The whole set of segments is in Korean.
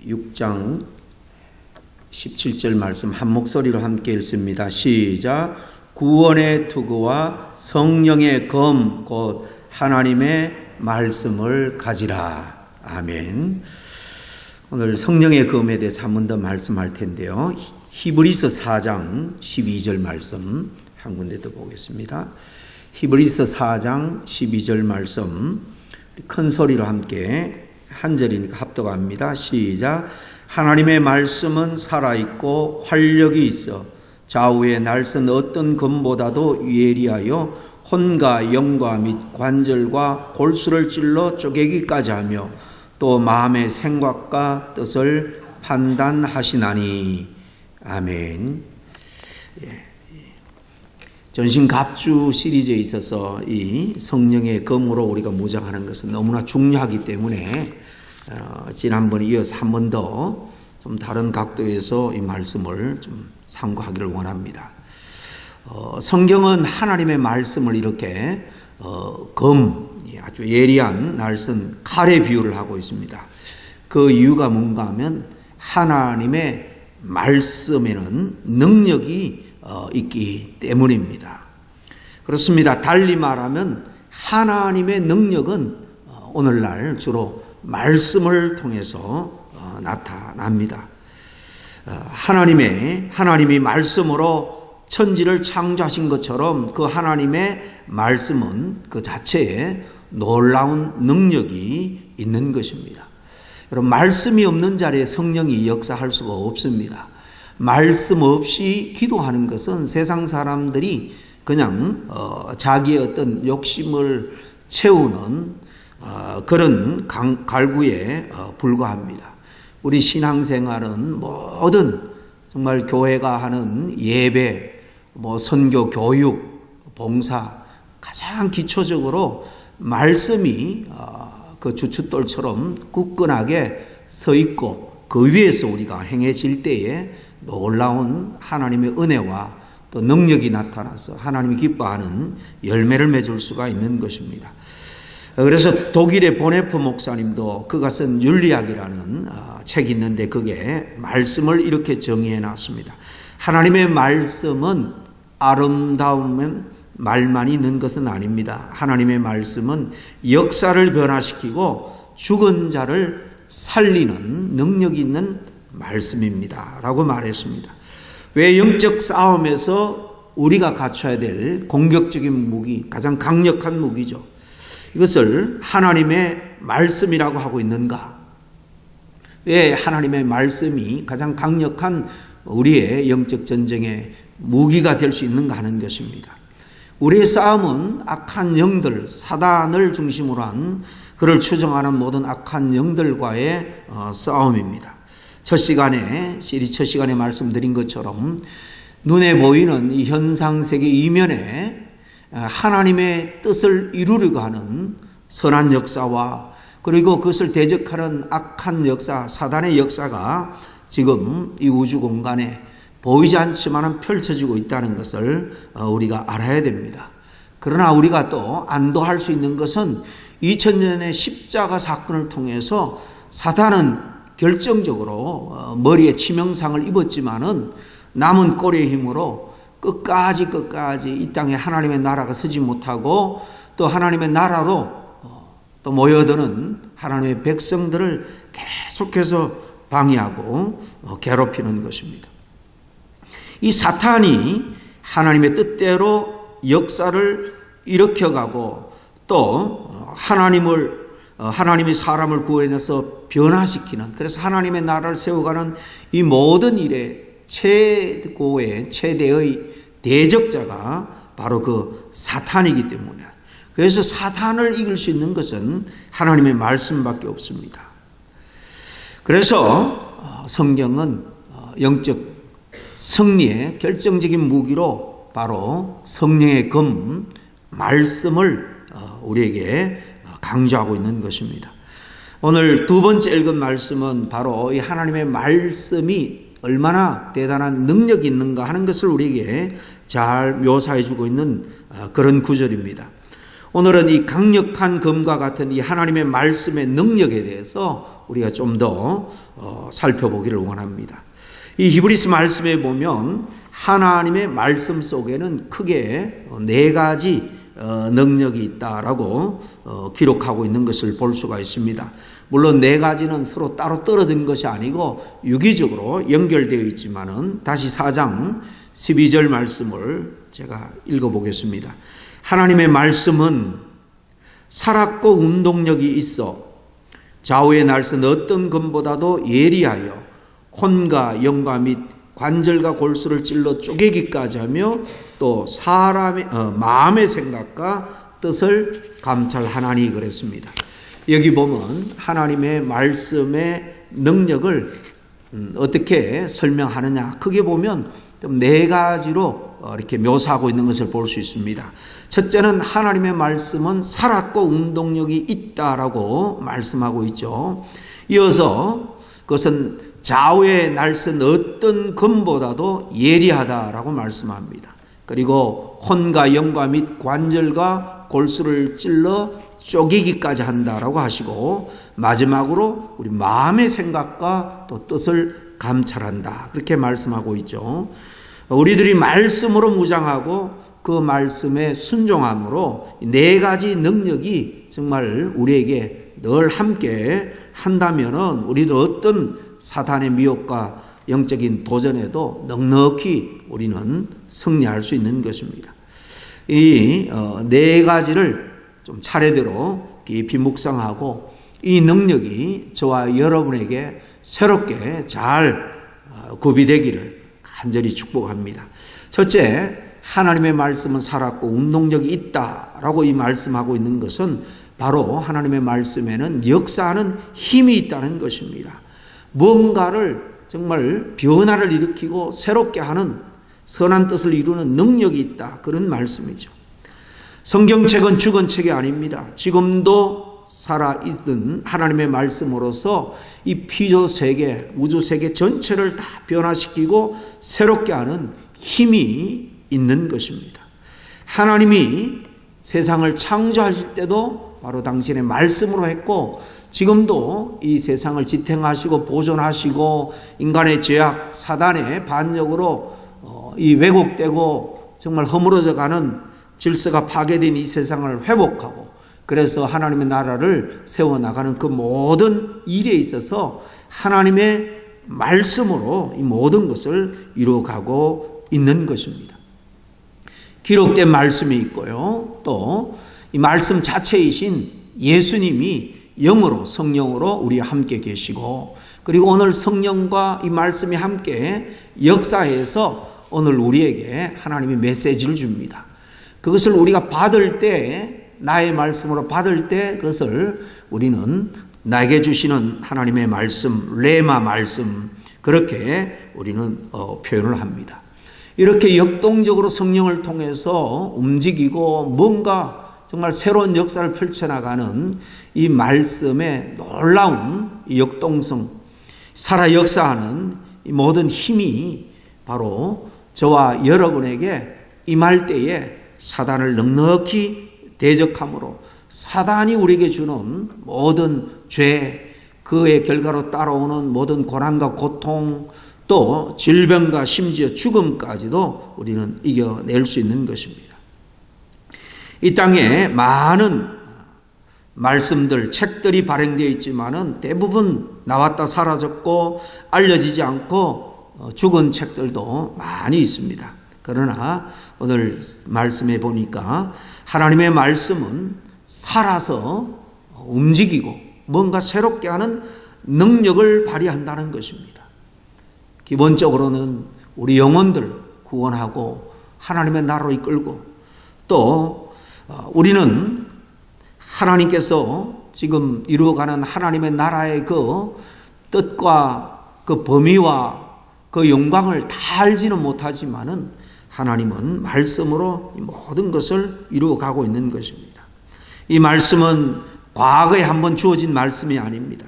6장 17절 말씀 한 목소리로 함께 읽습니다. 시작. 구원의 투구와 성령의 검 곧 하나님의 말씀을 가지라. 아멘. 오늘 성령의 검에 대해서 한 번 더 말씀할 텐데요. 히브리서 4장 12절 말씀 한 군데 더 보겠습니다. 히브리서 4장 12절 말씀 큰 소리로 함께 한 절이니까 합독합니다. 시작. 하나님의 말씀은 살아있고 활력이 있어 좌우의 날선 어떤 검보다도 예리하여 혼과 영과 및 관절과 골수를 찔러 쪼개기까지 하며 또 마음의 생각과 뜻을 판단하시나니. 아멘. 전신갑주 시리즈에 있어서 이 성령의 검으로 우리가 무장하는 것은 너무나 중요하기 때문에 지난번에 이어서 한 번 더 좀 다른 각도에서 이 말씀을 좀 참고하기를 원합니다. 성경은 하나님의 말씀을 이렇게 아주 예리한 날선 칼의 비유를 하고 있습니다. 그 이유가 뭔가 하면 하나님의 말씀에는 능력이 있기 때문입니다. 그렇습니다. 달리 말하면 하나님의 능력은 오늘날 주로 말씀을 통해서 나타납니다. 하나님이 말씀으로 천지를 창조하신 것처럼 그 하나님의 말씀은 그 자체에 놀라운 능력이 있는 것입니다. 여러분, 말씀이 없는 자리에 성령이 역사할 수가 없습니다. 말씀 없이 기도하는 것은 세상 사람들이 그냥 자기의 어떤 욕심을 채우는 그런 갈구에 불과합니다. 우리 신앙생활은 모든 정말 교회가 하는 예배, 선교, 교육, 봉사 가장 기초적으로 말씀이 그 주춧돌처럼 굳건하게 서 있고 그 위에서 우리가 행해질 때에 놀라운 하나님의 은혜와 또 능력이 나타나서 하나님이 기뻐하는 열매를 맺을 수가 있는 것입니다. 그래서 독일의 보네프 목사님도 그가 쓴 윤리학이라는 책이 있는데 그게 말씀을 이렇게 정의해 놨습니다. 하나님의 말씀은 아름다운 말만 있는 것은 아닙니다. 하나님의 말씀은 역사를 변화시키고 죽은 자를 살리는 능력이 있는 말씀입니다 라고 말했습니다. 왜 영적 싸움에서 우리가 갖춰야 될 공격적인 무기, 가장 강력한 무기죠. 이것을 하나님의 말씀이라고 하고 있는가? 왜 하나님의 말씀이 가장 강력한 우리의 영적 전쟁의 무기가 될 수 있는가 하는 것입니다. 우리의 싸움은 악한 영들, 사단을 중심으로 한 그를 추종하는 모든 악한 영들과의 싸움입니다. 시리 첫 시간에 말씀드린 것처럼 눈에 보이는 이 현상세계 이면에 하나님의 뜻을 이루려고 하는 선한 역사와 그리고 그것을 대적하는 악한 역사, 사단의 역사가 지금 이 우주 공간에 보이지 않지만 펼쳐지고 있다는 것을 우리가 알아야 됩니다. 그러나 우리가 또 안도할 수 있는 것은 2000년의 십자가 사건을 통해서 사탄은 결정적으로 머리에 치명상을 입었지만은 남은 꼬리의 힘으로 끝까지 이 땅에 하나님의 나라가 서지 못하고 또 하나님의 나라로 또 모여드는 하나님의 백성들을 계속해서 방해하고 괴롭히는 것입니다. 이 사탄이 하나님의 뜻대로 역사를 일으켜가고 또 하나님이 사람을 구원해서 변화시키는, 그래서 하나님의 나라를 세워가는 이 모든 일의 최대의 대적자가 바로 그 사탄이기 때문에, 그래서 사탄을 이길 수 있는 것은 하나님의 말씀밖에 없습니다. 그래서 성경은 영적 승리의 결정적인 무기로 바로 성령의 검, 말씀을 우리에게 강조하고 있는 것입니다. 오늘 두 번째 읽은 말씀은 바로 이 하나님의 말씀이 얼마나 대단한 능력이 있는가 하는 것을 우리에게 잘 묘사해 주고 있는 그런 구절입니다. 오늘은 이 강력한 검과 같은 이 하나님의 말씀의 능력에 대해서 우리가 좀 더 살펴보기를 원합니다. 이 히브리서 말씀에 보면 하나님의 말씀 속에는 크게 네 가지 능력이 있다라고 기록하고 있는 것을 볼 수가 있습니다. 물론 네 가지는 서로 따로 떨어진 것이 아니고 유기적으로 연결되어 있지만은 다시 4장 12절 말씀을 제가 읽어보겠습니다. 하나님의 말씀은 살았고 운동력이 있어 좌우의 날선 어떤 검보다도 예리하여 혼과 영과 및 관절과 골수를 찔러 쪼개기까지 하며 또 사람의 마음의 생각과 뜻을 감찰하나니 그랬습니다. 여기 보면 하나님의 말씀의 능력을 어떻게 설명하느냐, 크게 보면 네 가지로 이렇게 묘사하고 있는 것을 볼 수 있습니다. 첫째는 하나님의 말씀은 살았고 운동력이 있다라고 말씀하고 있죠. 이어서 그것은 좌우의 날선 어떤 검보다도 예리하다라고 말씀합니다. 그리고 혼과 영과 및 관절과 골수를 찔러 쪼개기까지 한다라고 하시고, 마지막으로 우리 마음의 생각과 또 뜻을 감찰한다, 그렇게 말씀하고 있죠. 우리들이 말씀으로 무장하고 그 말씀에 순종함으로 네 가지 능력이 정말 우리에게 늘 함께 한다면은 우리들 어떤 사탄의 미혹과 영적인 도전에도 넉넉히 우리는 승리할 수 있는 것입니다. 이 네 가지를 좀 차례대로 깊이 묵상하고 이 능력이 저와 여러분에게 새롭게 잘 구비되기를 간절히 축복합니다. 첫째, 하나님의 말씀은 살았고 운동력이 있다라고 이 말씀하고 있는 것은 바로 하나님의 말씀에는 역사하는 힘이 있다는 것입니다. 뭔가를 정말 변화를 일으키고 새롭게 하는 선한 뜻을 이루는 능력이 있다, 그런 말씀이죠. 성경책은 죽은 책이 아닙니다. 지금도 살아있는 하나님의 말씀으로서 이 피조세계, 우주세계 전체를 다 변화시키고 새롭게 하는 힘이 있는 것입니다. 하나님이 세상을 창조하실 때도 바로 당신의 말씀으로 했고, 지금도 이 세상을 지탱하시고 보존하시고 인간의 죄악, 사단의 반역으로 이 왜곡되고 정말 허물어져 가는 질서가 파괴된 이 세상을 회복하고, 그래서 하나님의 나라를 세워나가는 그 모든 일에 있어서 하나님의 말씀으로 이 모든 것을 이루어가고 있는 것입니다. 기록된 말씀이 있고요, 또 이 말씀 자체이신 예수님이 영으로, 성령으로 우리와 함께 계시고, 그리고 오늘 성령과 이 말씀이 함께 역사해서 오늘 우리에게 하나님이 메시지를 줍니다. 그것을 우리가 받을 때, 나의 말씀으로 받을 때 그것을 우리는 나에게 주시는 하나님의 말씀, 레마 말씀, 그렇게 우리는 표현을 합니다. 이렇게 역동적으로 성령을 통해서 움직이고 뭔가 정말 새로운 역사를 펼쳐나가는 이 말씀의 놀라운 역동성, 살아 역사하는 이 모든 힘이 바로 저와 여러분에게 임할 때에 사단을 넉넉히 대적함으로 사단이 우리에게 주는 모든 죄, 그의 결과로 따라오는 모든 고난과 고통, 또 질병과 심지어 죽음까지도 우리는 이겨낼 수 있는 것입니다. 이 땅에 많은 말씀들, 책들이 발행되어 있지만은 대부분 나왔다 사라졌고 알려지지 않고 죽은 책들도 많이 있습니다. 그러나 오늘 말씀에 보니까 하나님의 말씀은 살아서 움직이고 뭔가 새롭게 하는 능력을 발휘한다는 것입니다. 기본적으로는 우리 영혼들 구원하고 하나님의 나라로 이끌고, 또 우리는 하나님께서 지금 이루어가는 하나님의 나라의 그 뜻과 그 범위와 그 영광을 다 알지는 못하지만은 하나님은 말씀으로 모든 것을 이루어가고 있는 것입니다. 이 말씀은 과거에 한번 주어진 말씀이 아닙니다.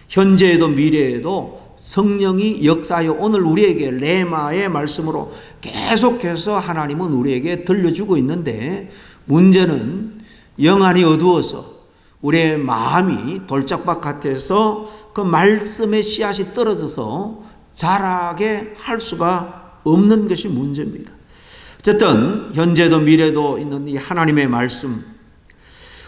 현재에도 미래에도 성령이 역사하여 오늘 우리에게 레마의 말씀으로 계속해서 하나님은 우리에게 들려주고 있는데, 문제는 영안이 어두워서 우리의 마음이 돌짝밭 같아서 그 말씀의 씨앗이 떨어져서 자라게 할 수가 없는 것이 문제입니다. 어쨌든 현재도 미래도 있는 이 하나님의 말씀,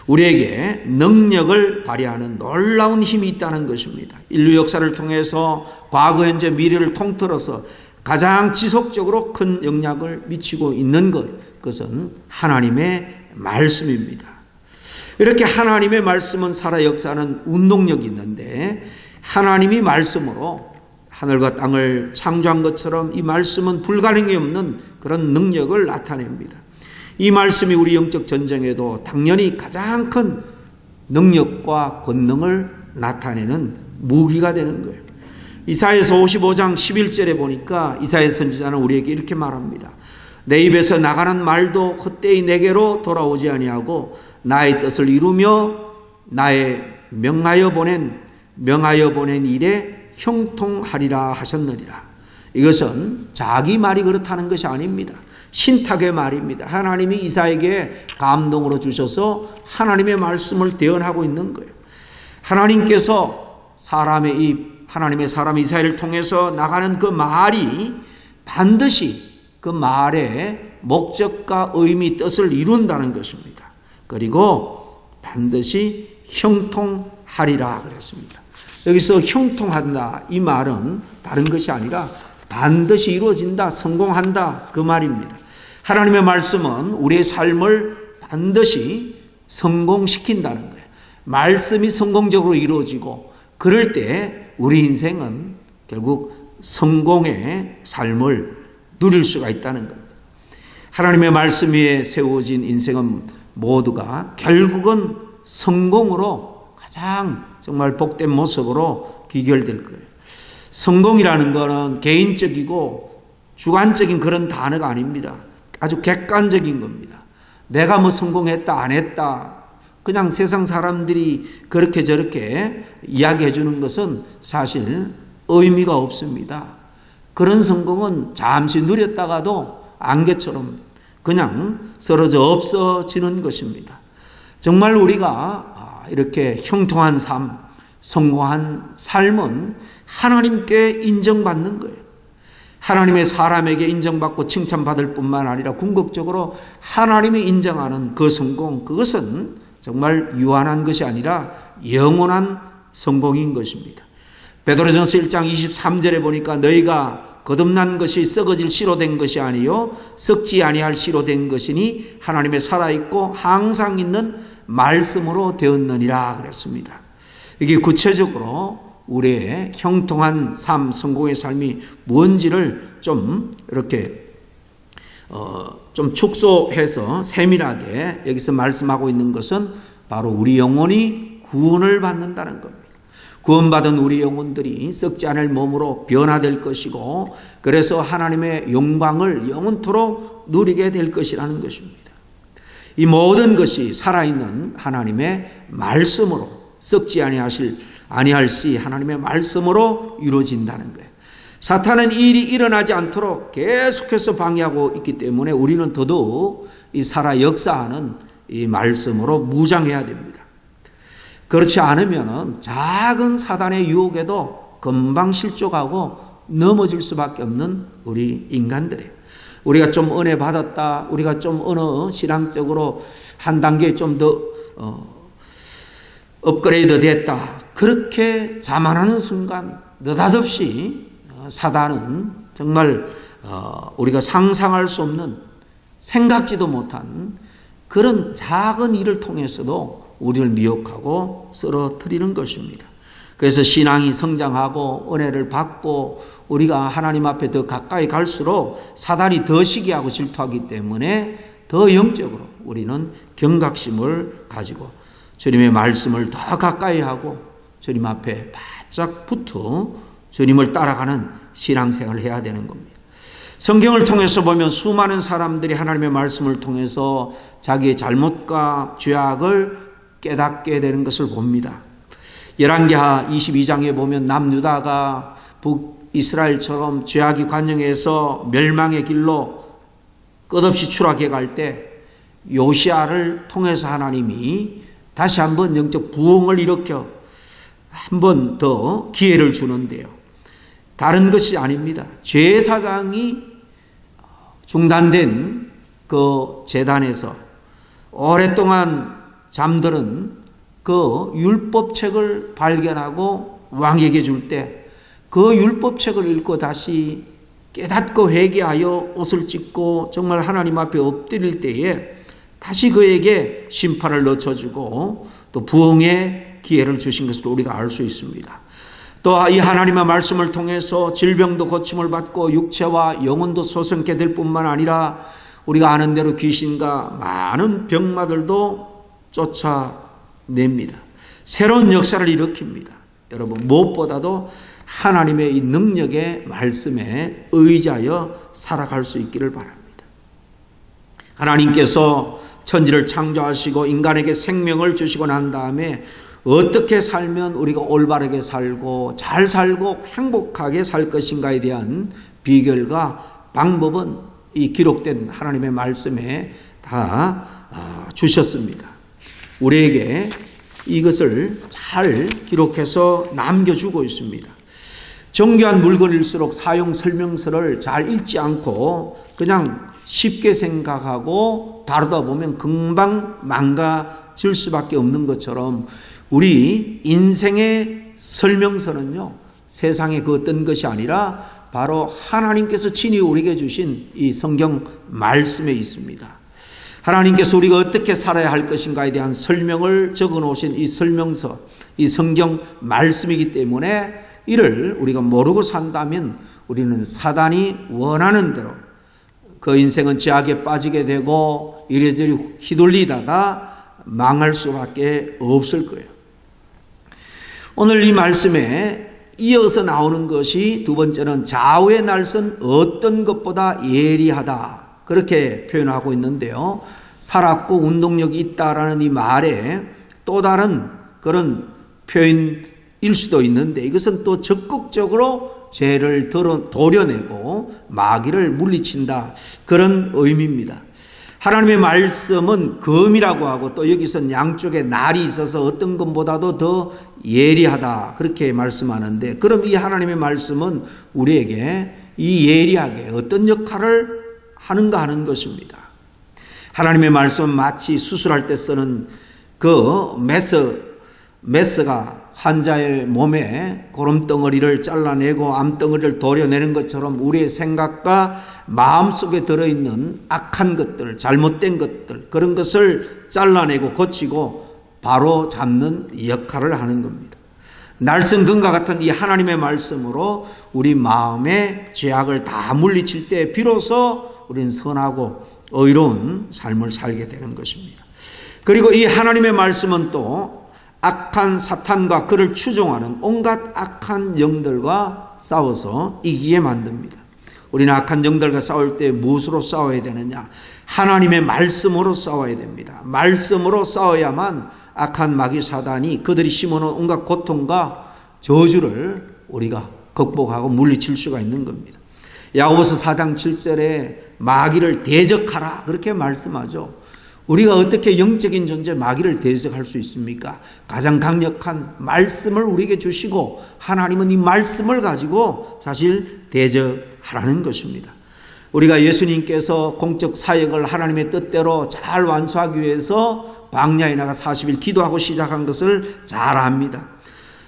우리에게 능력을 발휘하는 놀라운 힘이 있다는 것입니다. 인류 역사를 통해서 과거, 현재, 미래를 통틀어서 가장 지속적으로 큰 영향을 미치고 있는 그것은 하나님의 말씀입니다. 이렇게 하나님의 말씀은 살아 역사하는 운동력이 있는데, 하나님이 말씀으로 하늘과 땅을 창조한 것처럼 이 말씀은 불가능이 없는 그런 능력을 나타냅니다. 이 말씀이 우리 영적 전쟁에도 당연히 가장 큰 능력과 권능을 나타내는 무기가 되는 거예요. 이사야서 55장 11절에 보니까 이사야 선지자는 우리에게 이렇게 말합니다. 내 입에서 나가는 말도 헛되이 내게로 돌아오지 아니하고 나의 뜻을 이루며 나의 명하여 보낸 일에 형통하리라 하셨느니라. 이것은 자기 말이 그렇다는 것이 아닙니다. 신탁의 말입니다. 하나님이 이사야에게 감동으로 주셔서 하나님의 말씀을 대언하고 있는 거예요. 하나님께서 사람의 입, 하나님의 사람 이사야를 통해서 나가는 그 말이 반드시 그 말의 목적과 의미, 뜻을 이룬다는 것입니다. 그리고 반드시 형통하리라 그랬습니다. 여기서 형통한다, 이 말은 다른 것이 아니라 반드시 이루어진다, 성공한다, 그 말입니다. 하나님의 말씀은 우리의 삶을 반드시 성공시킨다는 거예요. 말씀이 성공적으로 이루어지고 그럴 때 우리 인생은 결국 성공의 삶을 누릴 수가 있다는 겁니다. 하나님의 말씀 위에 세워진 인생은 모두가 결국은 성공으로 가장 정말 복된 모습으로 귀결될 거예요. 성공이라는 것은 개인적이고 주관적인 그런 단어가 아닙니다. 아주 객관적인 겁니다. 내가 뭐 성공했다 안 했다 그냥 세상 사람들이 그렇게 저렇게 이야기해 주는 것은 사실 의미가 없습니다. 그런 성공은 잠시 누렸다가도 안개처럼 그냥 쓰러져 없어지는 것입니다. 정말 우리가 이렇게 형통한 삶, 성공한 삶은 하나님께 인정받는 거예요. 하나님의 사람에게 인정받고 칭찬받을 뿐만 아니라 궁극적으로 하나님이 인정하는 그 성공, 그것은 정말 유한한 것이 아니라 영원한 성공인 것입니다. 베드로전서 1장 23절에 보니까 너희가 거듭난 것이 썩어질 씨로 된 것이 아니요 썩지 아니할 씨로 된 것이니 하나님의 살아있고 항상 있는 말씀으로 되었느니라 그랬습니다. 이게 구체적으로 우리의 형통한 삶, 성공의 삶이 뭔지를 좀 이렇게 좀 축소해서 세밀하게 여기서 말씀하고 있는 것은 바로 우리 영혼이 구원을 받는다는 겁니다. 구원받은 우리 영혼들이 썩지 않을 몸으로 변화될 것이고 그래서 하나님의 영광을 영원토록 누리게 될 것이라는 것입니다. 이 모든 것이 살아있는 하나님의 말씀으로 썩지 아니할시 하나님의 말씀으로 이루어진다는 거예요. 사탄은 이 일이 일어나지 않도록 계속해서 방해하고 있기 때문에 우리는 더더욱 이 살아 역사하는 이 말씀으로 무장해야 됩니다. 그렇지 않으면 작은 사단의 유혹에도 금방 실족하고 넘어질 수밖에 없는 우리 인간들이에요. 우리가 좀 은혜 받았다, 우리가 좀 어느 신앙적으로 한 단계 좀 더 업그레이드 됐다, 그렇게 자만하는 순간 느닷없이 사단은 정말 우리가 상상할 수 없는, 생각지도 못한 그런 작은 일을 통해서도 우리를 미혹하고 쓰러뜨리는 것입니다. 그래서 신앙이 성장하고 은혜를 받고 우리가 하나님 앞에 더 가까이 갈수록 사단이 더 시기하고 질투하기 때문에 더 영적으로 우리는 경각심을 가지고 주님의 말씀을 더 가까이 하고 주님 앞에 바짝 붙어 주님을 따라가는 신앙생활을 해야 되는 겁니다. 성경을 통해서 보면 수많은 사람들이 하나님의 말씀을 통해서 자기의 잘못과 죄악을 깨닫게 되는 것을 봅니다. 열왕기하 22장에 보면 남유다가 북이스라엘처럼 죄악이 관영해서 멸망의 길로 끝없이 추락해 갈 때 요시아를 통해서 하나님이 다시 한번 영적 부흥을 일으켜 한 번 더 기회를 주는데요. 다른 것이 아닙니다. 제사장이 중단된 그 제단에서 오랫동안 잠들은 그 율법책을 발견하고 왕에게 줄 때 그 율법책을 읽고 다시 깨닫고 회개하여 옷을 찢고 정말 하나님 앞에 엎드릴 때에 다시 그에게 심판을 늦춰주고 또 부흥의 기회를 주신 것을 우리가 알 수 있습니다. 또 이 하나님의 말씀을 통해서 질병도 고침을 받고 육체와 영혼도 소생케 될 뿐만 아니라 우리가 아는 대로 귀신과 많은 병마들도 쫓아냅니다. 새로운 역사를 일으킵니다. 여러분, 무엇보다도 하나님의 이 능력의 말씀에 의지하여 살아갈 수 있기를 바랍니다. 하나님께서 천지를 창조하시고 인간에게 생명을 주시고 난 다음에 어떻게 살면 우리가 올바르게 살고 잘 살고 행복하게 살 것인가에 대한 비결과 방법은 이 기록된 하나님의 말씀에 다 주셨습니다. 우리에게 이것을 잘 기록해서 남겨주고 있습니다. 정교한 물건일수록 사용 설명서를 잘 읽지 않고 그냥 쉽게 생각하고 다루다 보면 금방 망가질 수밖에 없는 것처럼 우리 인생의 설명서는요, 세상의 그 어떤 것이 아니라 바로 하나님께서 친히 우리에게 주신 이 성경 말씀에 있습니다. 하나님께서 우리가 어떻게 살아야 할 것인가에 대한 설명을 적어 놓으신 이 설명서, 이 성경 말씀이기 때문에 이를 우리가 모르고 산다면 우리는 사단이 원하는 대로 그 인생은 죄악에 빠지게 되고 이래저래 휘둘리다가 망할 수밖에 없을 거예요. 오늘 이 말씀에 이어서 나오는 것이 두 번째는 좌우의 날선 어떤 것보다 예리하다, 그렇게 표현하고 있는데요. 살았고 운동력이 있다라는 이 말에 또 다른 그런 표현일 수도 있는데 이것은 또 적극적으로 죄를 도려내고 마귀를 물리친다, 그런 의미입니다. 하나님의 말씀은 검이라고 하고 또 여기서는 양쪽에 날이 있어서 어떤 것보다도 더 예리하다, 그렇게 말씀하는데, 그럼 이 하나님의 말씀은 우리에게 이 예리하게 어떤 역할을 하는가 하는 것입니다. 하나님의 말씀은 마치 수술할 때 쓰는 그 메스가 환자의 몸에 고름덩어리를 잘라내고 암덩어리를 도려내는 것처럼 우리의 생각과 마음속에 들어있는 악한 것들, 잘못된 것들, 그런 것을 잘라내고 고치고 바로 잡는 역할을 하는 겁니다. 날선 금과 같은 이 하나님의 말씀으로 우리 마음의 죄악을 다 물리칠 때 비로소 우리는 선하고 의로운 삶을 살게 되는 것입니다. 그리고 이 하나님의 말씀은 또 악한 사탄과 그를 추종하는 온갖 악한 영들과 싸워서 이기게 만듭니다. 우리는 악한 영들과 싸울 때 무엇으로 싸워야 되느냐? 하나님의 말씀으로 싸워야 됩니다. 말씀으로 싸워야만 악한 마귀 사단이 그들이 심어놓은 온갖 고통과 저주를 우리가 극복하고 물리칠 수가 있는 겁니다. 야고보서 4장 7절에 마귀를 대적하라, 그렇게 말씀하죠. 우리가 어떻게 영적인 존재 마귀를 대적할 수 있습니까? 가장 강력한 말씀을 우리에게 주시고 하나님은 이 말씀을 가지고 사실 대적하라는 것입니다. 우리가 예수님께서 공적 사역을 하나님의 뜻대로 잘 완수하기 위해서 광야에 나가 40일 기도하고 시작한 것을 잘 압니다.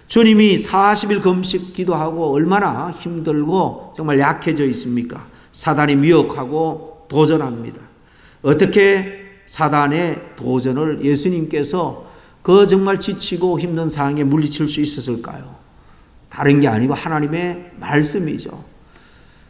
주님이 40일 금식 기도하고 얼마나 힘들고 정말 약해져 있습니까? 사단이 미혹하고 도전합니다. 어떻게 사단의 도전을 예수님께서 그 정말 지치고 힘든 상황에 물리칠 수 있었을까요? 다른 게 아니고 하나님의 말씀이죠.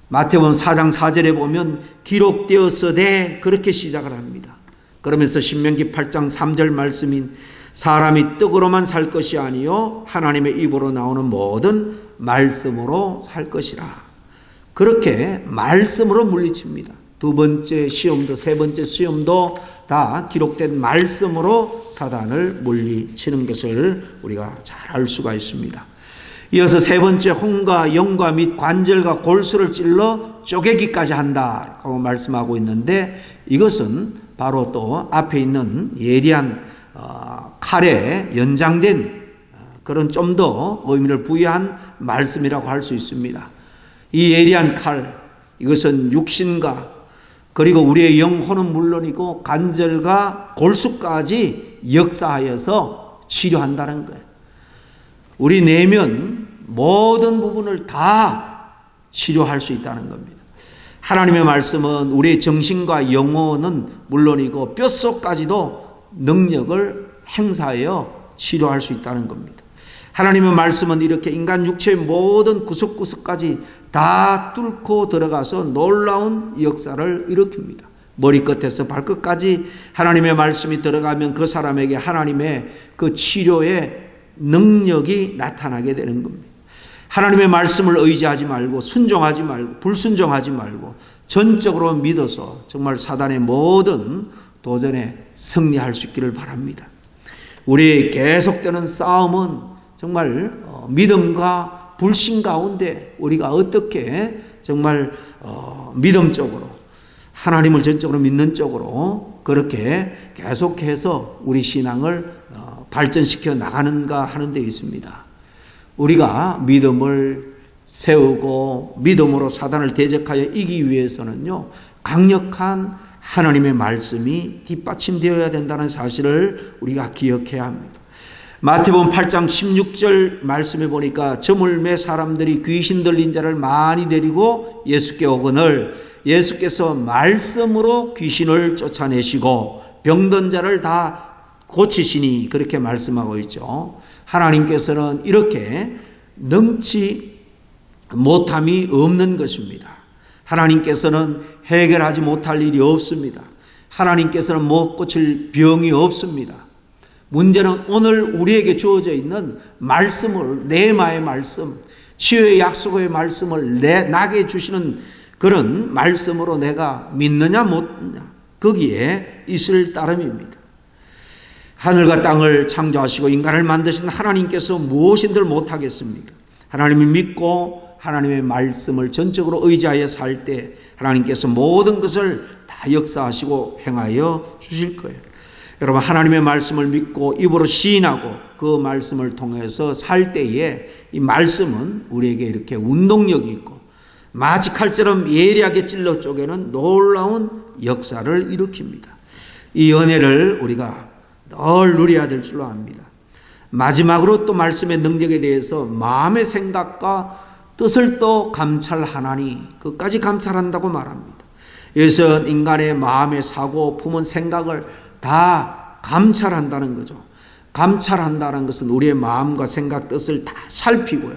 마태복음 4장 4절에 보면 기록되었으되 그렇게 시작을 합니다. 그러면서 신명기 8장 3절 말씀인 사람이 떡으로만 살 것이 아니요 하나님의 입으로 나오는 모든 말씀으로 살 것이라. 그렇게 말씀으로 물리칩니다. 두 번째 시험도 세 번째 시험도 다 기록된 말씀으로 사단을 물리치는 것을 우리가 잘 알 수가 있습니다. 이어서 세 번째 혼과 영과 및 관절과 골수를 찔러 쪼개기까지 한다라고 말씀하고 있는데 이것은 바로 또 앞에 있는 예리한 칼에 연장된 그런 좀 더 의미를 부여한 말씀이라고 할 수 있습니다. 이 예리한 칼, 이것은 육신과 그리고 우리의 영혼은 물론이고 관절과 골수까지 역사하여서 치료한다는 거예요. 우리 내면 모든 부분을 다 치료할 수 있다는 겁니다. 하나님의 말씀은 우리의 정신과 영혼은 물론이고 뼛속까지도 능력을 행사하여 치료할 수 있다는 겁니다. 하나님의 말씀은 이렇게 인간 육체의 모든 구석구석까지 다 뚫고 들어가서 놀라운 역사를 일으킵니다. 머리끝에서 발끝까지 하나님의 말씀이 들어가면 그 사람에게 하나님의 그 치료의 능력이 나타나게 되는 겁니다. 하나님의 말씀을 의지하지 말고 순종하지 말고 불순종하지 말고 전적으로 믿어서 정말 사단의 모든 도전에 승리할 수 있기를 바랍니다. 우리의 계속되는 싸움은 정말 믿음과 불신 가운데 우리가 어떻게 정말 믿음적으로 하나님을 전적으로 믿는 쪽으로 그렇게 계속해서 우리 신앙을 발전시켜 나가는가 하는 데 있습니다. 우리가 믿음을 세우고 믿음으로 사단을 대적하여 이기기 위해서는요, 강력한 하나님의 말씀이 뒷받침되어야 된다는 사실을 우리가 기억해야 합니다. 마태복음 8장 16절 말씀에 보니까 저물매 사람들이 귀신 들린 자를 많이 데리고 예수께 오거늘 예수께서 말씀으로 귀신을 쫓아내시고 병든 자를 다 고치시니 그렇게 말씀하고 있죠. 하나님께서는 이렇게 능치 못함이 없는 것입니다. 하나님께서는 해결하지 못할 일이 없습니다. 하나님께서는 못 고칠 병이 없습니다. 문제는 오늘 우리에게 주어져 있는 말씀을, 네마의 말씀, 치유의 약속의 말씀을 나게 주시는 그런 말씀으로 내가 믿느냐 못느냐, 거기에 있을 따름입니다. 하늘과 땅을 창조하시고 인간을 만드신 하나님께서 무엇인들 못하겠습니까? 하나님을 믿고 하나님의 말씀을 전적으로 의지하여 살 때 하나님께서 모든 것을 다 역사하시고 행하여 주실 거예요. 여러분, 하나님의 말씀을 믿고 입으로 시인하고 그 말씀을 통해서 살 때에 이 말씀은 우리에게 이렇게 운동력이 있고 마치 칼처럼 예리하게 찔러 쪼개는 놀라운 역사를 일으킵니다. 이 은혜를 우리가 늘 누려야 될 줄로 압니다. 마지막으로 또 말씀의 능력에 대해서 마음의 생각과 뜻을 또 감찰하나니 끝까지 감찰한다고 말합니다. 여기서 인간의 마음의 사고, 품은 생각을 다 감찰한다는 거죠. 감찰한다는 것은 우리의 마음과 생각, 뜻을 다 살피고요.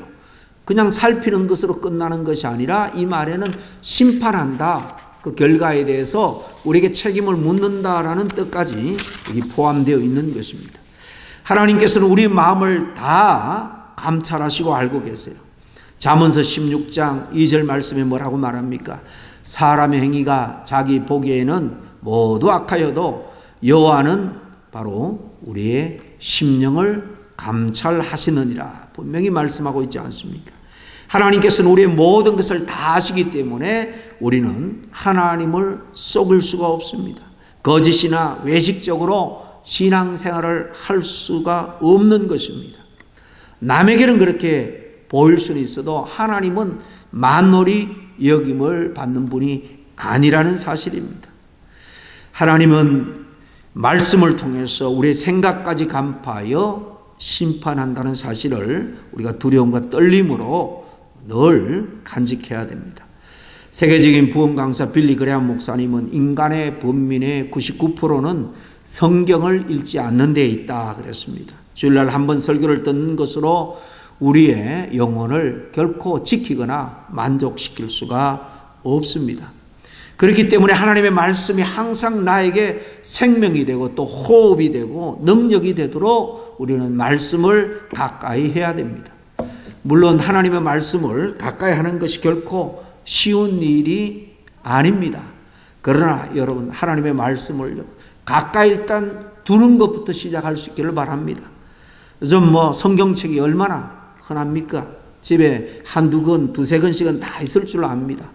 그냥 살피는 것으로 끝나는 것이 아니라 이 말에는 심판한다. 그 결과에 대해서 우리에게 책임을 묻는다라는 뜻까지 여기 포함되어 있는 것입니다. 하나님께서는 우리 마음을 다 감찰하시고 알고 계세요. 잠언서 16장 2절 말씀에 뭐라고 말합니까? 사람의 행위가 자기 보기에는 모두 악하여도 여호와는 바로 우리의 심령을 감찰하시느니라 분명히 말씀하고 있지 않습니까? 하나님께서는 우리의 모든 것을 다 아시기 때문에 우리는 하나님을 속일 수가 없습니다. 거짓이나 외식적으로 신앙생활을 할 수가 없는 것입니다. 남에게는 그렇게 보일 수는 있어도 하나님은 만홀히 여김을 받는 분이 아니라는 사실입니다. 하나님은 말씀을 통해서 우리의 생각까지 간파하여 심판한다는 사실을 우리가 두려움과 떨림으로 늘 간직해야 됩니다. 세계적인 부흥 강사 빌리 그레함 목사님은 인간의 범민의 99%는 성경을 읽지 않는 데 있다 그랬습니다. 주일날 한번 설교를 듣는 것으로 우리의 영혼을 결코 지키거나 만족시킬 수가 없습니다. 그렇기 때문에 하나님의 말씀이 항상 나에게 생명이 되고 또 호흡이 되고 능력이 되도록 우리는 말씀을 가까이 해야 됩니다. 물론 하나님의 말씀을 가까이 하는 것이 결코 쉬운 일이 아닙니다. 그러나 여러분, 하나님의 말씀을 가까이 일단 두는 것부터 시작할 수 있기를 바랍니다. 요즘 성경책이 얼마나 흔합니까? 집에 한두 권, 두세 권씩은 다 있을 줄 압니다.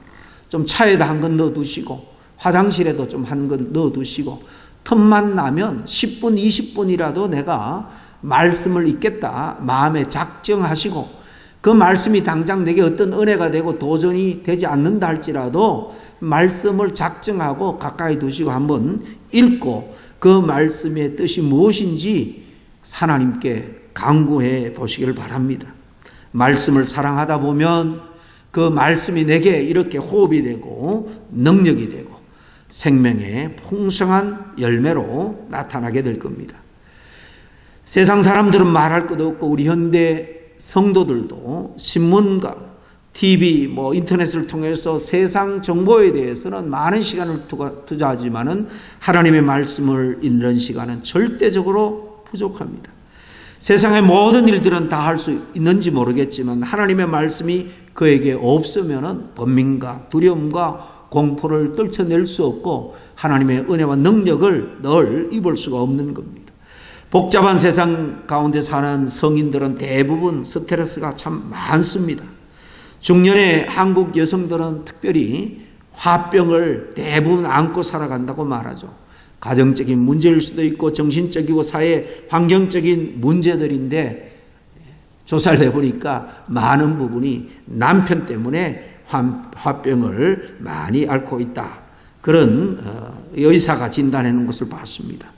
좀 차에다 한 권 넣어두시고 화장실에도 좀 한 권 넣어두시고 틈만 나면 10분, 20분이라도 내가 말씀을 읽겠다 마음에 작정하시고 그 말씀이 당장 내게 어떤 은혜가 되고 도전이 되지 않는다 할지라도 말씀을 작정하고 가까이 두시고 한번 읽고 그 말씀의 뜻이 무엇인지 하나님께 간구해 보시기를 바랍니다. 말씀을 사랑하다 보면 그 말씀이 내게 이렇게 호흡이 되고 능력이 되고 생명의 풍성한 열매로 나타나게 될 겁니다. 세상 사람들은 말할 것도 없고 우리 현대 성도들도 신문과 TV, 인터넷을 통해서 세상 정보에 대해서는 많은 시간을 투자하지만은 하나님의 말씀을 읽는 시간은 절대적으로 부족합니다. 세상의 모든 일들은 다 할 수 있는지 모르겠지만 하나님의 말씀이 그에게 없으면은 번민과 두려움과 공포를 떨쳐낼 수 없고 하나님의 은혜와 능력을 늘 입을 수가 없는 겁니다. 복잡한 세상 가운데 사는 성인들은 대부분 스트레스가 참 많습니다. 중년의 한국 여성들은 특별히 화병을 대부분 안고 살아간다고 말하죠. 가정적인 문제일 수도 있고 정신적이고 사회 환경적인 문제들인데 조사를 해보니까 많은 부분이 남편 때문에 화병을 많이 앓고 있다. 그런 의사가 진단해놓은 것을 봤습니다.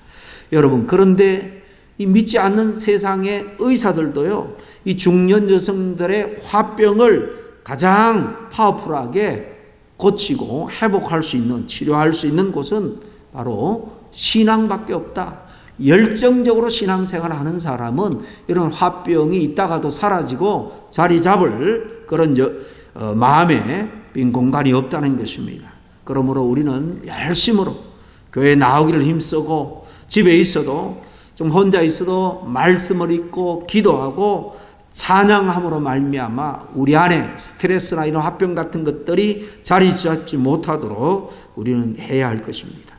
여러분, 그런데 이 믿지 않는 세상의 의사들도요, 이 중년 여성들의 화병을 가장 파워풀하게 고치고 회복할 수 있는, 치료할 수 있는 곳은 바로 신앙밖에 없다. 열정적으로 신앙생활을 하는 사람은 이런 화병이 있다가도 사라지고 자리 잡을 그런 마음에 빈 공간이 없다는 것입니다. 그러므로 우리는 열심으로 교회에 나오기를 힘쓰고 집에 있어도 좀 혼자 있어도 말씀을 읽고 기도하고 찬양함으로 말미암아 우리 안에 스트레스나 이런 화병 같은 것들이 자리 잡지 못하도록 우리는 해야 할 것입니다.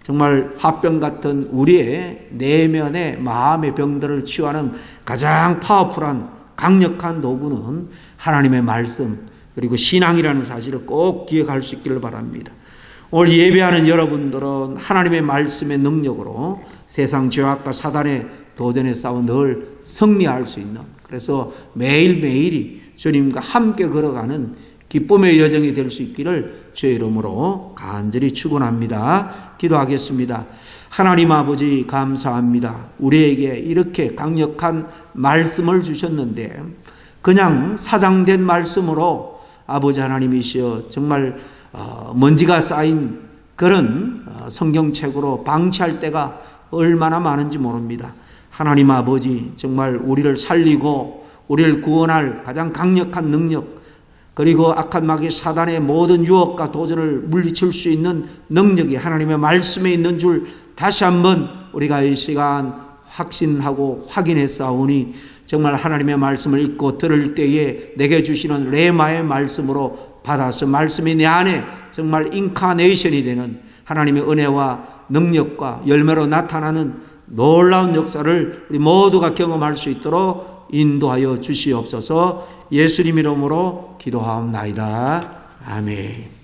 정말 화병 같은 우리의 내면의 마음의 병들을 치유하는 가장 파워풀한 강력한 도구는 하나님의 말씀 그리고 신앙이라는 사실을 꼭 기억할 수 있기를 바랍니다. 오늘 예배하는 여러분들은 하나님의 말씀의 능력으로 세상 죄악과 사단의 도전의 싸움 늘 승리할 수 있는, 그래서 매일매일이 주님과 함께 걸어가는 기쁨의 여정이 될 수 있기를 주의 이름으로 간절히 축원합니다. 기도하겠습니다. 하나님 아버지 감사합니다. 우리에게 이렇게 강력한 말씀을 주셨는데 그냥 사장된 말씀으로 아버지 하나님이시여 정말 먼지가 쌓인 그런 성경책으로 방치할 때가 얼마나 많은지 모릅니다. 하나님 아버지 정말 우리를 살리고 우리를 구원할 가장 강력한 능력, 그리고 악한 마귀 사단의 모든 유혹과 도전을 물리칠 수 있는 능력이 하나님의 말씀에 있는 줄 다시 한번 우리가 이 시간 확신하고 확인했사오니 정말 하나님의 말씀을 읽고 들을 때에 내게 주시는 레마의 말씀으로 받아서 말씀이 내 안에 정말 인카네이션이 되는 하나님의 은혜와 능력과 열매로 나타나는 놀라운 역사를 우리 모두가 경험할 수 있도록 인도하여 주시옵소서. 예수님 이름으로 기도하옵나이다. 아멘.